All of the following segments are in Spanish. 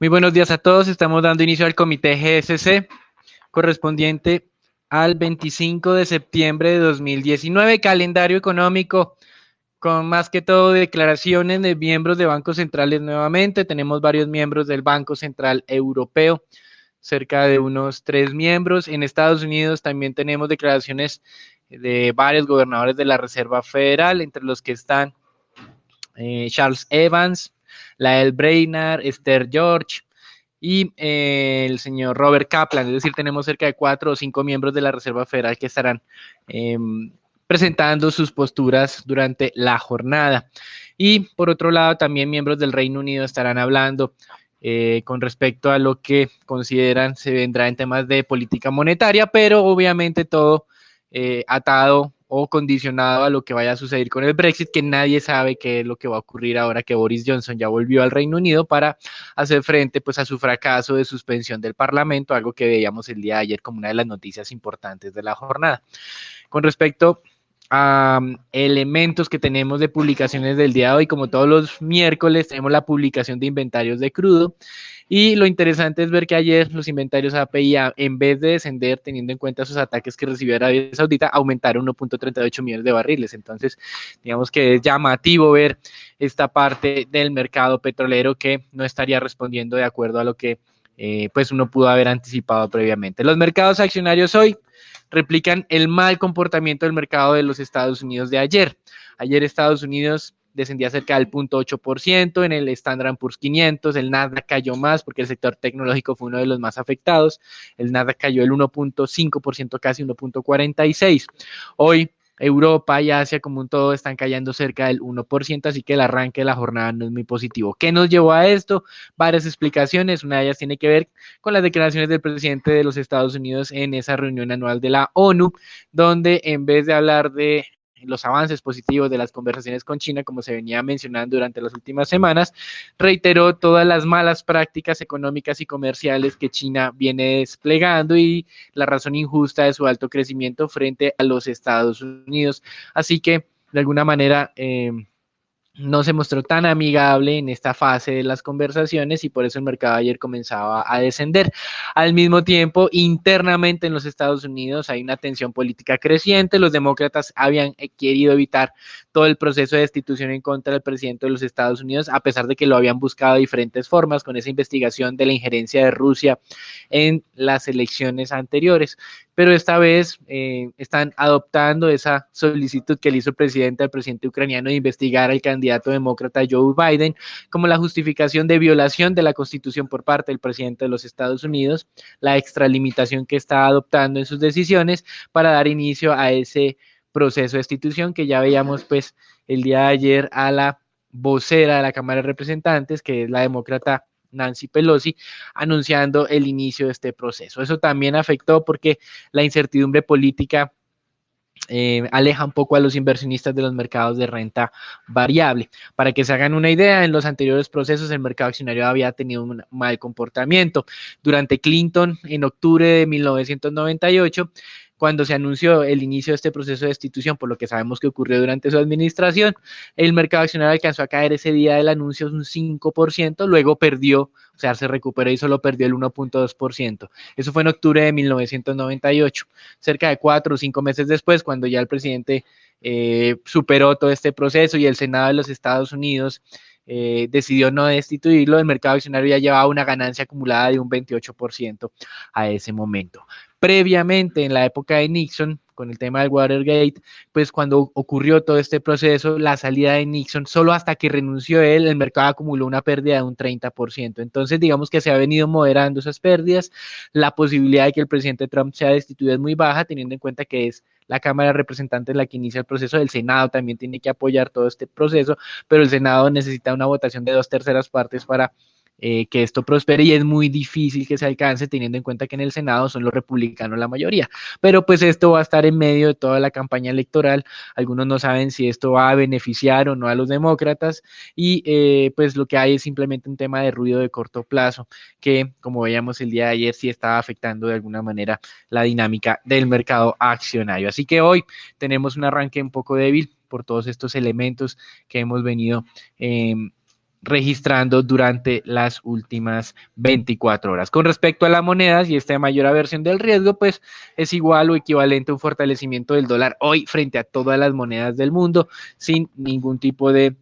Muy buenos días a todos. Estamos dando inicio al comité GSC correspondiente al 25 de septiembre de 2019, calendario económico con más que todo declaraciones de miembros de bancos centrales nuevamente. Tenemos varios miembros del Banco Central Europeo, cerca de unos 3 miembros. En Estados Unidos también tenemos declaraciones de varios gobernadores de la Reserva Federal, entre los que están Charles Evans, Lael Brainard, Esther George y el señor Robert Kaplan. Es decir, tenemos cerca de 4 o 5 miembros de la Reserva Federal que estarán presentando sus posturas durante la jornada. Y por otro lado, también miembros del Reino Unido estarán hablando con respecto a lo que consideran se vendrá en temas de política monetaria, pero obviamente todo atado o condicionado a lo que vaya a suceder con el Brexit, que nadie sabe qué es lo que va a ocurrir ahora que Boris Johnson ya volvió al Reino Unido para hacer frente pues a su fracaso de suspensión del Parlamento, algo que veíamos el día de ayer como una de las noticias importantes de la jornada. Con respecto a elementos que tenemos de publicaciones del día de hoy, como todos los miércoles tenemos la publicación de inventarios de crudo, y lo interesante es ver que ayer los inventarios API, en vez de descender teniendo en cuenta esos ataques que recibió Arabia Saudita, aumentaron 1.38 millones de barriles. Entonces digamos que es llamativo ver esta parte del mercado petrolero que no estaría respondiendo de acuerdo a lo que pues uno pudo haber anticipado previamente. Los mercados accionarios hoy replican el mal comportamiento del mercado de los Estados Unidos de ayer. Ayer Estados Unidos descendía cerca del 0.8%, en el Standard & Poor's 500, el Nasdaq cayó más porque el sector tecnológico fue uno de los más afectados, el Nasdaq cayó el 1.5%, casi 1.46%. Hoy Europa y Asia como un todo están cayendo cerca del 1%, así que el arranque de la jornada no es muy positivo. ¿Qué nos llevó a esto? Varias explicaciones. Una de ellas tiene que ver con las declaraciones del presidente de los Estados Unidos en esa reunión anual de la ONU, donde en vez de hablar de los avances positivos de las conversaciones con China, como se venía mencionando durante las últimas semanas, reiteró todas las malas prácticas económicas y comerciales que China viene desplegando y la razón injusta de su alto crecimiento frente a los Estados Unidos. Así que, de alguna manera, no se mostró tan amigable en esta fase de las conversaciones y por eso el mercado ayer comenzaba a descender. Al mismo tiempo, internamente en los Estados Unidos hay una tensión política creciente. Los demócratas habían querido evitar todo el proceso de destitución en contra del presidente de los Estados Unidos, a pesar de que lo habían buscado de diferentes formas con esa investigación de la injerencia de Rusia en las elecciones anteriores. Pero esta vez están adoptando esa solicitud que le hizo el presidente al presidente ucraniano de investigar al candidato demócrata Joe Biden como la justificación de violación de la Constitución por parte del presidente de los Estados Unidos, la extralimitación que está adoptando en sus decisiones para dar inicio a ese proceso de destitución que ya veíamos pues el día de ayer a la vocera de la Cámara de Representantes, que es la demócrata Nancy Pelosi, anunciando el inicio de este proceso. Eso también afectó porque la incertidumbre política aleja un poco a los inversionistas de los mercados de renta variable. Para que se hagan una idea, en los anteriores procesos el mercado accionario había tenido un mal comportamiento. Durante Clinton, en octubre de 1998, cuando se anunció el inicio de este proceso de destitución, por lo que sabemos que ocurrió durante su administración, el mercado accionario alcanzó a caer ese día del anuncio un 5%, luego perdió, o sea, se recuperó y solo perdió el 1.2%. Eso fue en octubre de 1998. Cerca de 4 o 5 meses después, cuando ya el presidente superó todo este proceso y el Senado de los Estados Unidos decidió no destituirlo, el mercado accionario ya llevaba una ganancia acumulada de un 28% a ese momento. Previamente, en la época de Nixon, con el tema del Watergate, pues cuando ocurrió todo este proceso, la salida de Nixon, solo hasta que renunció él, el mercado acumuló una pérdida de un 30%. Entonces, digamos que se ha venido moderando esas pérdidas. La posibilidad de que el presidente Trump sea destituido es muy baja, teniendo en cuenta que es la Cámara de Representantes la que inicia el proceso, el Senado también tiene que apoyar todo este proceso, pero el Senado necesita una votación de 2/3 para que esto prospere y es muy difícil que se alcance teniendo en cuenta que en el Senado son los republicanos la mayoría. Pero pues esto va a estar en medio de toda la campaña electoral. Algunos no saben si esto va a beneficiar o no a los demócratas y pues lo que hay es simplemente un tema de ruido de corto plazo que, como veíamos el día de ayer, sí estaba afectando de alguna manera la dinámica del mercado accionario. Así que hoy tenemos un arranque un poco débil por todos estos elementos que hemos venido registrando durante las últimas 24 horas. Con respecto a las monedas y esta mayor aversión del riesgo, pues es igual o equivalente a un fortalecimiento del dólar hoy frente a todas las monedas del mundo, sin ningún tipo de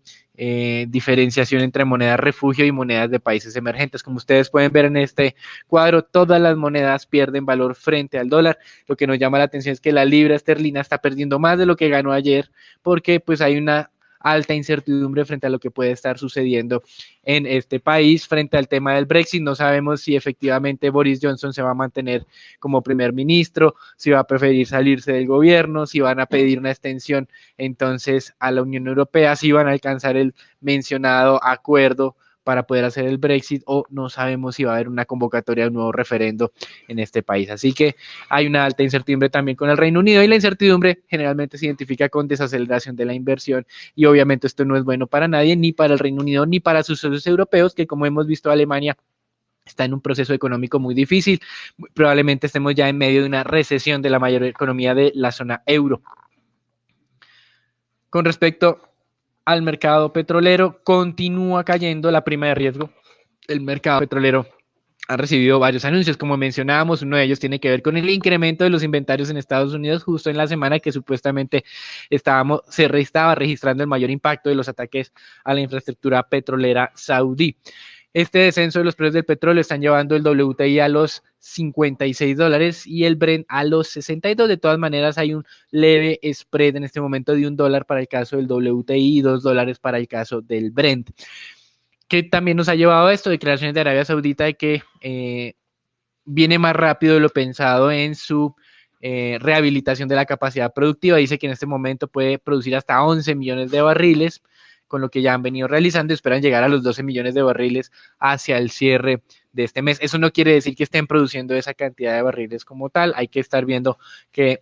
diferenciación entre monedas refugio y monedas de países emergentes. Como ustedes pueden ver en este cuadro, todas las monedas pierden valor frente al dólar. Lo que nos llama la atención es que la libra esterlina está perdiendo más de lo que ganó ayer, porque pues hay una alta incertidumbre frente a lo que puede estar sucediendo en este país. Frente al tema del Brexit, no sabemos si efectivamente Boris Johnson se va a mantener como primer ministro, si va a preferir salirse del gobierno, si van a pedir una extensión entonces a la Unión Europea, si van a alcanzar el mencionado acuerdo para poder hacer el Brexit o no sabemos si va a haber una convocatoria de un nuevo referendo en este país. Así que hay una alta incertidumbre también con el Reino Unido y la incertidumbre generalmente se identifica con desaceleración de la inversión y obviamente esto no es bueno para nadie, ni para el Reino Unido, ni para sus socios europeos, que como hemos visto Alemania está en un proceso económico muy difícil, probablemente estemos ya en medio de una recesión de la mayor economía de la zona euro. Con respecto al mercado petrolero, continúa cayendo la prima de riesgo. El mercado petrolero ha recibido varios anuncios, como mencionábamos, uno de ellos tiene que ver con el incremento de los inventarios en Estados Unidos justo en la semana que supuestamente se estaba registrando el mayor impacto de los ataques a la infraestructura petrolera saudí. Este descenso de los precios del petróleo están llevando el WTI a los $56 y el Brent a los 62. De todas maneras, hay un leve spread en este momento de $1 para el caso del WTI y $2 para el caso del Brent. ¿Qué también nos ha llevado a esto? Declaraciones de Arabia Saudita de que viene más rápido de lo pensado en su rehabilitación de la capacidad productiva. Dice que en este momento puede producir hasta 11 millones de barriles, con lo que ya han venido realizando, esperan llegar a los 12 millones de barriles hacia el cierre de este mes. Eso no quiere decir que estén produciendo esa cantidad de barriles como tal, hay que estar viendo que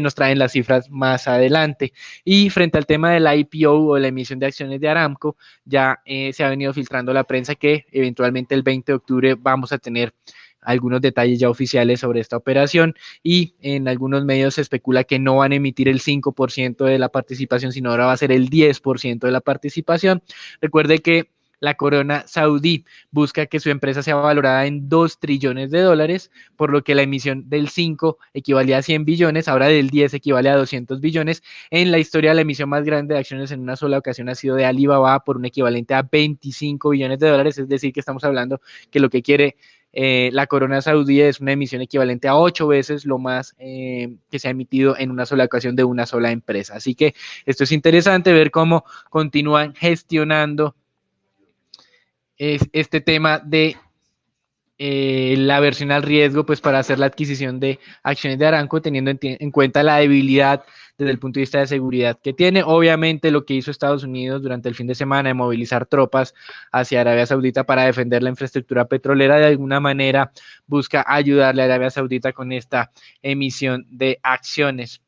nos traen las cifras más adelante. Y frente al tema del IPO o la emisión de acciones de Aramco, ya se ha venido filtrando la prensa que eventualmente el 20 de octubre vamos a tener algunos detalles ya oficiales sobre esta operación y en algunos medios se especula que no van a emitir el 5% de la participación, sino ahora va a ser el 10% de la participación. Recuerde que la corona saudí busca que su empresa sea valorada en 2 trillones de dólares, por lo que la emisión del 5 equivalía a 100 billones, ahora del 10 equivale a 200 billones. En la historia, la emisión más grande de acciones en una sola ocasión ha sido de Alibaba por un equivalente a 25 billones de dólares, es decir, que estamos hablando que lo que quiere la corona saudí es una emisión equivalente a 8 veces lo más que se ha emitido en una sola ocasión de una sola empresa. Así que esto es interesante ver cómo continúan gestionando este tema de la aversión al riesgo, pues para hacer la adquisición de acciones de Aramco, teniendo en cuenta la debilidad desde el punto de vista de seguridad que tiene. Obviamente lo que hizo Estados Unidos durante el fin de semana de movilizar tropas hacia Arabia Saudita para defender la infraestructura petrolera, de alguna manera busca ayudarle a Arabia Saudita con esta emisión de acciones.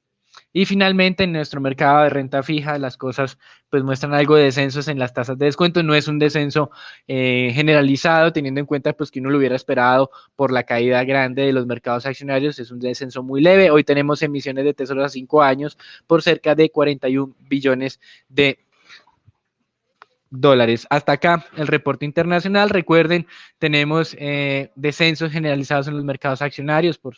Y finalmente en nuestro mercado de renta fija las cosas pues muestran algo de descensos en las tasas de descuento, no es un descenso generalizado teniendo en cuenta pues que uno lo hubiera esperado por la caída grande de los mercados accionarios, es un descenso muy leve. Hoy tenemos emisiones de tesoros a 5 años por cerca de 41 billones de dólares. Hasta acá el reporte internacional. Recuerden, tenemos descensos generalizados en los mercados accionarios por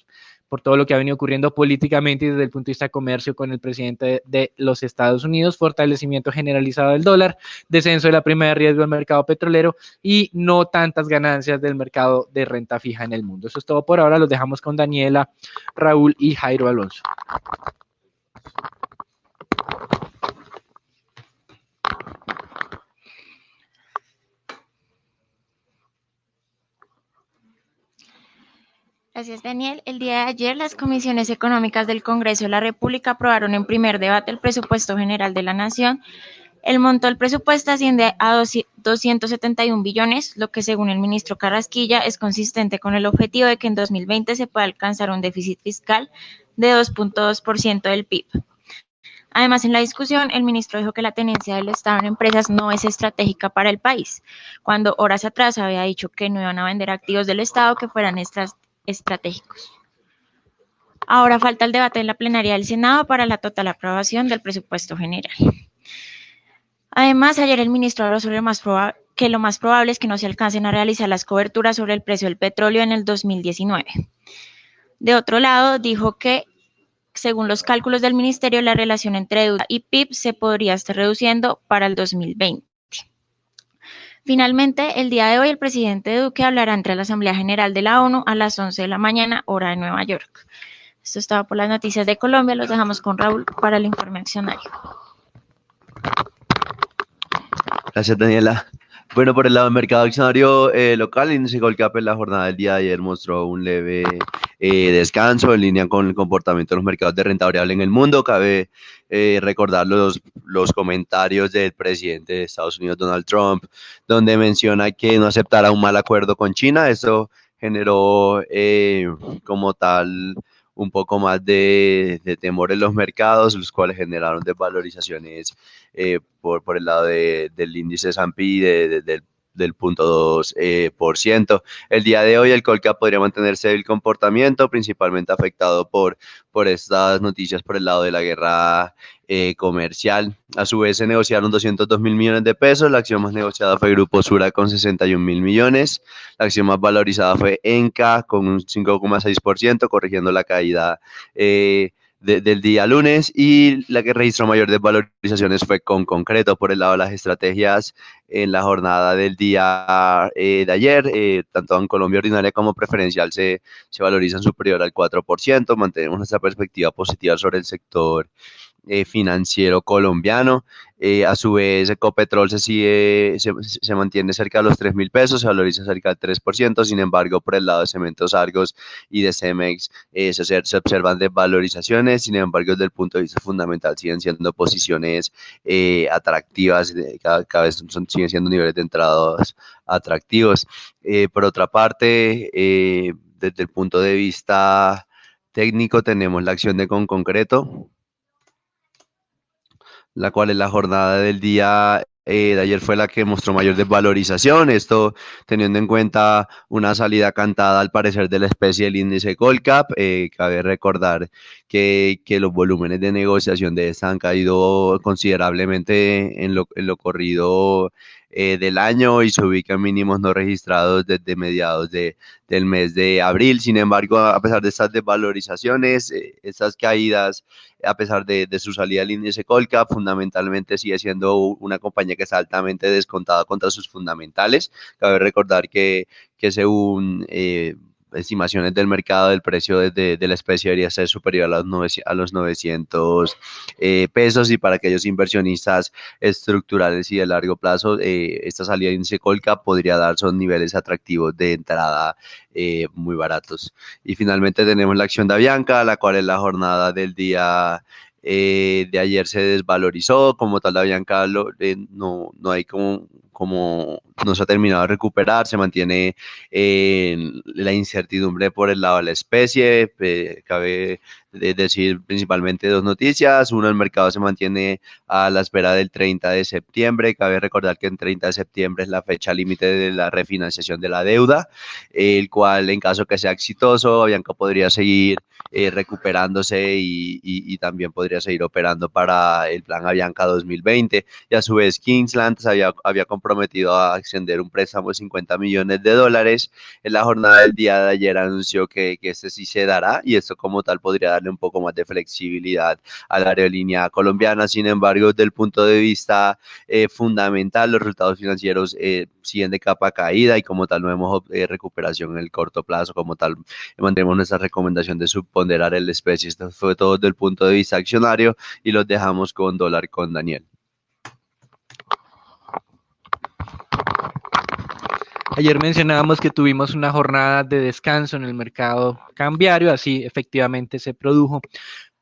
todo lo que ha venido ocurriendo políticamente y desde el punto de vista de comercio con el presidente de los Estados Unidos, fortalecimiento generalizado del dólar, descenso de la prima de riesgo del mercado petrolero y no tantas ganancias del mercado de renta fija en el mundo. Eso es todo por ahora. Los dejamos con Daniela, Raúl y Jairo Alonso. Gracias, Daniel. El día de ayer, las comisiones económicas del Congreso de la República aprobaron en primer debate el presupuesto general de la Nación. El monto del presupuesto asciende a 271 billones, lo que según el ministro Carrasquilla es consistente con el objetivo de que en 2020 se pueda alcanzar un déficit fiscal de 2.2% del PIB. Además, en la discusión, el ministro dijo que la tenencia del Estado en empresas no es estratégica para el país, cuando horas atrás había dicho que no iban a vender activos del Estado que fueran estratégicos. Ahora falta el debate en la plenaria del Senado para la total aprobación del presupuesto general. Además, ayer el ministro habló sobre lo más probable es que no se alcancen a realizar las coberturas sobre el precio del petróleo en el 2019. De otro lado, dijo que según los cálculos del ministerio, la relación entre deuda y PIB se podría estar reduciendo para el 2020. Finalmente, el día de hoy, el presidente Duque hablará ante la Asamblea General de la ONU a las 11 de la mañana, hora de Nueva York. Esto estaba por las noticias de Colombia. Los dejamos con Raúl para el informe accionario. Gracias, Daniela. Bueno, por el lado del mercado accionario local, el índice Colcap en la jornada del día de ayer mostró un leve descanso en línea con el comportamiento de los mercados de renta variable en el mundo. Cabe recordar los comentarios del presidente de Estados Unidos, Donald Trump, donde menciona que no aceptará un mal acuerdo con China. Eso generó como tal un poco más de temor en los mercados, los cuales generaron desvalorizaciones por el lado del índice S&P del 0.2%. El día de hoy el Colcap podría mantenerse el comportamiento, principalmente afectado por estas noticias por el lado de la guerra comercial. A su vez se negociaron 202.000 millones de pesos, la acción más negociada fue Grupo Sura con 61.000 millones, la acción más valorizada fue Enca con un 5,6%, corrigiendo la caída del día lunes, y la que registró mayor desvalorizaciones fue con Concreto. Por el lado de las estrategias en la jornada del día de ayer, tanto en Colombia ordinaria como preferencial se valorizan superior al 4%, mantenemos nuestra perspectiva positiva sobre el sector financiero colombiano. A su vez, Ecopetrol se mantiene cerca de los 3.000 pesos, se valoriza cerca del 3%, sin embargo, por el lado de Cementos Argos y de Cemex se observan desvalorizaciones, sin embargo, desde el punto de vista fundamental siguen siendo posiciones atractivas, cada vez siguen siendo niveles de entradas atractivos. Por otra parte, desde el punto de vista técnico, tenemos la acción de Concreto, la cual en la jornada del día de ayer fue la que mostró mayor desvalorización, esto teniendo en cuenta una salida cantada al parecer de la especie del índice Colcap. Cabe recordar que los volúmenes de negociación de esta han caído considerablemente en lo corrido del año y se ubican mínimos no registrados desde mediados del mes de abril. Sin embargo, a pesar de estas desvalorizaciones, estas caídas, a pesar de su salida al índice Colcap, fundamentalmente sigue siendo una compañía que está altamente descontada contra sus fundamentales. Cabe recordar que según estimaciones del mercado, del precio de la especie debería ser superior a los 900 pesos, y para aquellos inversionistas estructurales y de largo plazo, esta salida de índice Colcap podría dar son niveles atractivos de entrada muy baratos. Y finalmente tenemos la acción de Avianca, la cual en la jornada del día de ayer se desvalorizó. Como tal, Avianca no hay como no se ha terminado de recuperar, se mantiene la incertidumbre por el lado de la especie. Cabe decir principalmente dos noticias. Uno, el mercado se mantiene a la espera del 30 de septiembre. Cabe recordar que el 30 de septiembre es la fecha límite de la refinanciación de la deuda, el cual, en caso que sea exitoso, Avianca podría seguir recuperándose y también podría seguir operando para el plan Avianca 2020. Y a su vez, Kingsland había comprometido a extender un préstamo de $50 millones. En la jornada del día de ayer anunció que este sí se dará, y esto como tal podría darle un poco más de flexibilidad a la aerolínea colombiana. Sin embargo, desde el punto de vista fundamental, los resultados financieros siguen de capa caída, y como tal no vemos recuperación en el corto plazo. Como tal, mantenemos nuestra recomendación de subponderar el especie. Esto fue todo desde el punto de vista accionario, y los dejamos con dólar con Daniel. Ayer mencionábamos que tuvimos una jornada de descanso en el mercado cambiario, así efectivamente se produjo.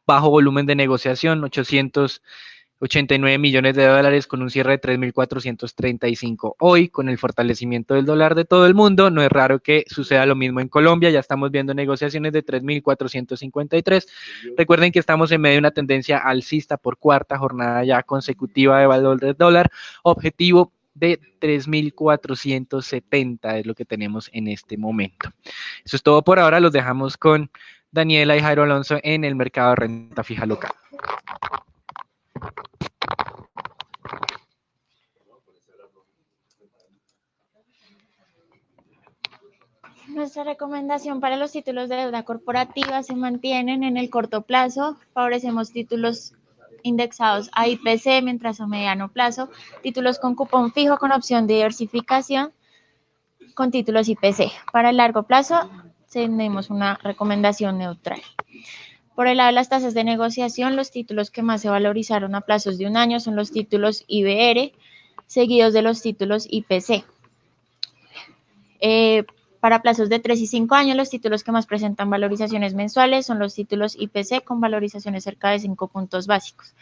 Bajo volumen de negociación, 889 millones de dólares con un cierre de 3.435. Hoy, con el fortalecimiento del dólar de todo el mundo, no es raro que suceda lo mismo en Colombia. Ya estamos viendo negociaciones de 3.453. Recuerden que estamos en medio de una tendencia alcista por cuarta jornada ya consecutiva de valor del dólar. Objetivo de 3.470 es lo que tenemos en este momento. Eso es todo por ahora. Los dejamos con Daniela y Jairo Alonso en el mercado de renta fija local. Nuestra recomendación para los títulos de deuda corporativa se mantienen en el corto plazo. Favorecemos títulos indexados a IPC, mientras a mediano plazo, títulos con cupón fijo con opción de diversificación con títulos IPC. Para el largo plazo, tenemos una recomendación neutral. Por el lado de las tasas de negociación, los títulos que más se valorizaron a plazos de un año son los títulos IBR, seguidos de los títulos IPC. Para plazos de 3 y 5 años, los títulos que más presentan valorizaciones mensuales son los títulos IPC con valorizaciones cerca de 5 puntos básicos.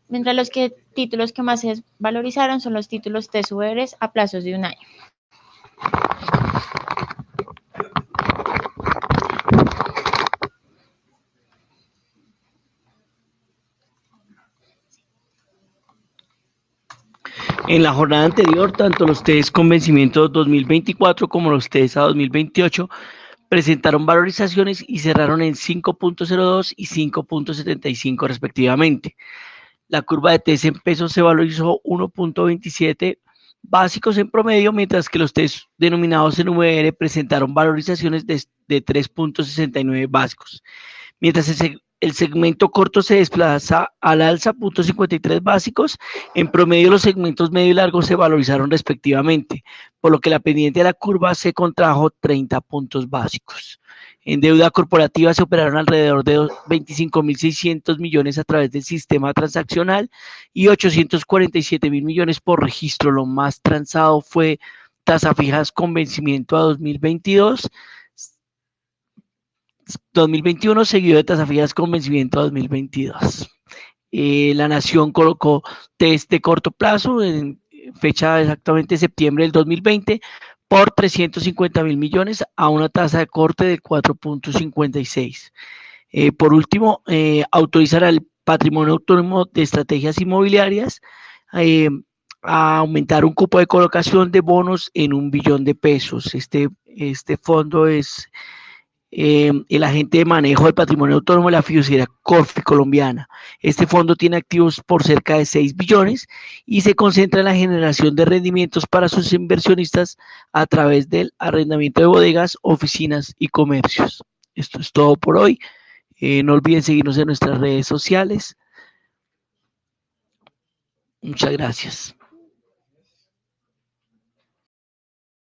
Mientras los títulos que más se valorizaron son los títulos TSURs a plazos de un año. En la jornada anterior, tanto los TES con vencimiento 2024 como los TES a 2028 presentaron valorizaciones y cerraron en 5.02 y 5.75 respectivamente. La curva de TES en pesos se valorizó 1.27 básicos en promedio, mientras que los TES denominados en VR presentaron valorizaciones de 3.69 básicos. Mientras el segmento corto se desplaza al alza, 0.53 básicos, en promedio los segmentos medio y largo se valorizaron respectivamente, por lo que la pendiente de la curva se contrajo 30 puntos básicos. En deuda corporativa se operaron alrededor de 25.600 millones a través del sistema transaccional y 847.000 millones por registro. Lo más transado fue tasa fijas con vencimiento a 2021, seguido de tasas fijas con vencimiento a 2022. La Nación colocó test de corto plazo en fecha exactamente de septiembre del 2020 por 350.000 millones a una tasa de corte de 4.56. Por último, autorizará el Patrimonio Autónomo de Estrategias Inmobiliarias a aumentar un cupo de colocación de bonos en 1 billón de pesos. Este fondo es el agente de manejo del patrimonio autónomo de la fiduciaria Corfi colombiana. Este fondo tiene activos por cerca de 6 billones y se concentra en la generación de rendimientos para sus inversionistas a través del arrendamiento de bodegas, oficinas y comercios. Esto es todo por hoy. No olviden seguirnos en nuestras redes sociales. Muchas gracias.